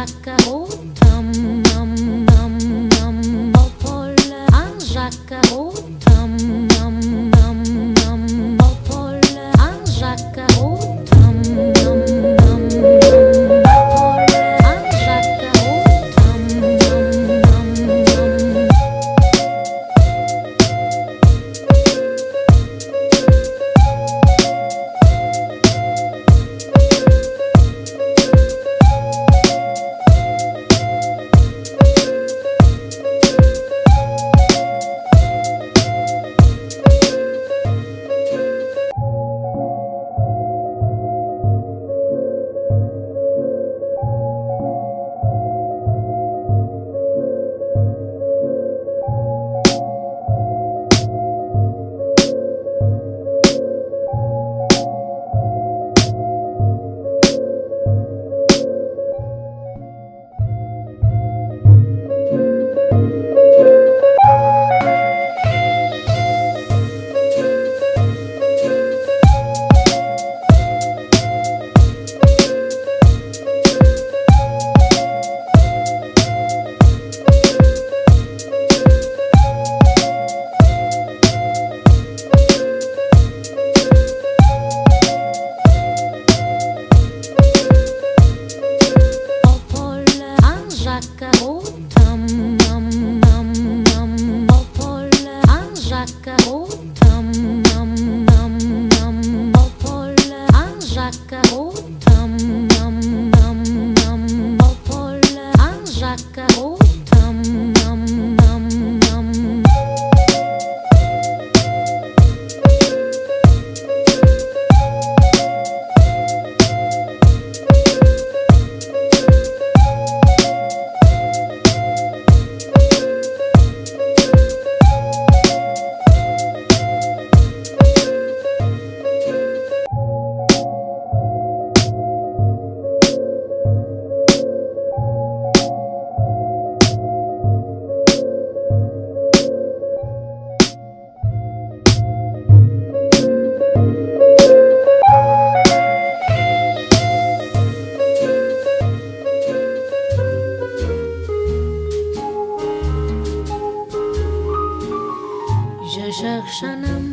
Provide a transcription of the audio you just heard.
Jacques au tam nam nam nam au Paul un Jacques au tam nam nam nam au Paul un Jacques au tam nam nam nam au Paul un Jacques au tam nam nam nam. Jacques au tam nam nam nam au Paul un Jacques au tam nam nam nam au Paul un Jacques au tam nam nam nam au Paul un Jacques au tam nam nam nam. Je cherche un homme